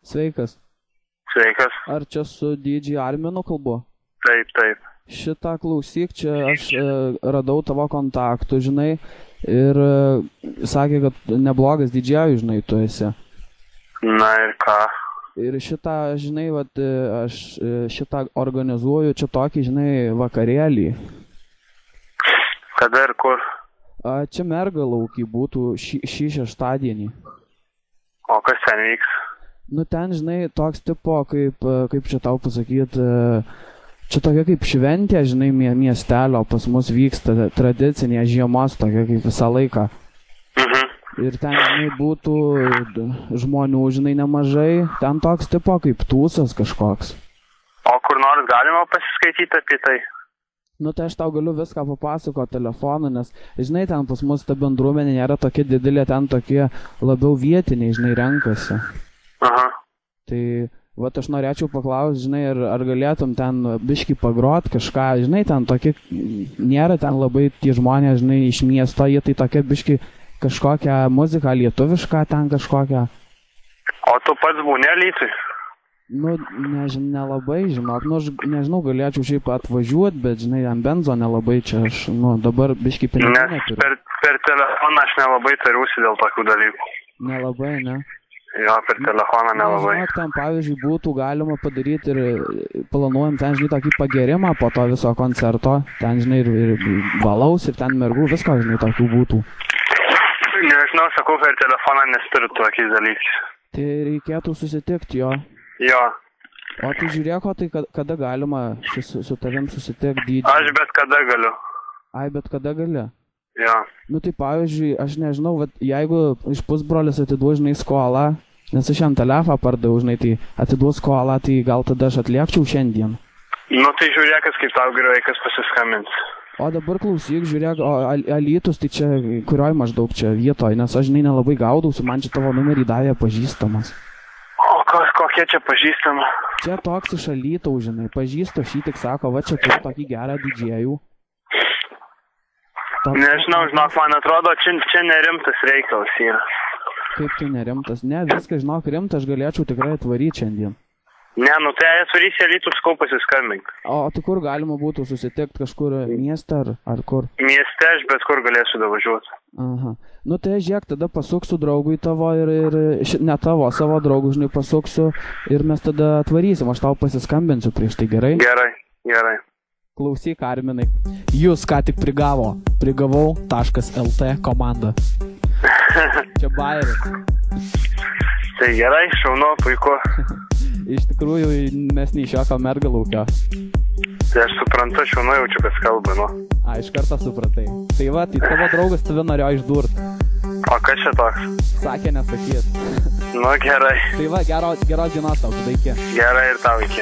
Sveikas. Sveikas. Ar čia su DJ Arminu kalbu? Taip, taip. Šitą klausyk, čia aš radau tavo kontaktų, žinai, ir sakė, kad neblogas DJ-ui, žinai, tu esi. Na ir ką? Ir šitą, žinai, vat, aš šitą organizuoju čia tokį, žinai, vakarėlį. Kada ir kur? Čia Mergalaukį būtų šį šeštadienį. O kas ten vyks? Nu ten, žinai, toks tipo, kaip čia tau pasakyti, čia tokia kaip šventė, žinai, miestelio pas mus vyksta tradicinė žiemos, tokia kaip visą laiką. Ir ten, žinai, būtų žmonių, žinai, nemažai, ten toks tipo kaip tūsas kažkoks. O kur nors galima pasiskaityti apie tai? Nu tai aš tau galiu viską papasakoti telefonu, nes, žinai, ten pas mus ta bendruomenė nėra tokia didelė, ten tokie labiau vietiniai, žinai, renkasi. Aha. Tai, vat aš norėčiau paklausti, žinai, ar galėtum ten biškį pagrot kažką, žinai, ten tokie, nėra ten labai tie žmonės, žinai, iš miesto, jie tai tokia biškį kažkokią muziką lietuvišką ten kažkokią. O tu pats būni Alytui? Nu, nelabai, žinok, nu, aš nežinau, galėčiau šiaip atvažiuoti, bet, žinai, ant benzo nelabai čia aš, nu, dabar biškį pinigų neturiu. Per telefoną aš nelabai tariuosi dėl tokių dalykų. Nelabai, ne? Jo, per telefoną nelabai. Žinok, ten, pavyzdžiui, būtų galima padaryti ir planuojam ten, žinai, tokį pagerimą po to viso koncerto, ten, žinai, ir valaus, ir ten mergų, visko, žinai, tokių būtų. Nežinau, sakau, per telefoną nesituriu tokiais dalykais. Tai reikėtų susitikti, jo. Jo. O tai žiūrėk, o tai kada galima su tavim susitikti DJ? Aš bet kada galiu. Ai, bet kada gali? Jo. Nu tai pavyzdžiui, aš nežinau, vat, jeigu iš pusbrolis atiduos, žinai, skolą, nes aš jam telefą pardaviau, žinai, tai atiduos skolą, tai gal tada aš atliekčiau šiandien. Nu tai žiūrėk, kaip tau geriau kas pasiskambins. O dabar klausyk, žiūrėk, o Alytus, tai čia, kurioj maždaug čia vietoj, nes aš, žinai, nelabai gaudausi, man čia tavo numerį davė pažįstamas. O kokie čia pažįstama? Čia toks iš Alytaus, žinai, pažįsto šį tik sako, va čia turiu tokį gerą didžėjų. Nežinau, žinok, man atrodo, čia nerimtas reikalas yra. Kaip tai nerimtas? Ne, viską, žinok, rimtas, aš galėčiau tikrai atvaryti šiandien. Ne, nu tai atvarysi Alytus, kol pasiskambink. O tai kur galima būtų susitikti, kažkur mieste ar kur? Mieste aš bet kur galėsiu davažiuoti. Aha. Nu tai žiūrėk, tada pasuksiu draugui tavo ir ne tavo, savo draugų, žinai, pasuksiu ir mes tada atvarysim, aš tau pasiskambinsiu prieš tai, gerai? Gerai. Klausyk, Arminai, jūs ką tik prigavau.lt komanda. Čia bairis. Tai gerai, šaunu, puiku. Iš tikrųjų, mes neišjokam Mergalaukio. Tai aš suprantu, šaunu jaučiu, kas kalba, nu. A, iš karto supratai. Tai va, tai tavo draugas tave norėjo išdurt. O kas čia toks? Sakė nesakyt. Nu, gerai. Tai va, geros dienos tau, tada iki. Gerai ir tau iki.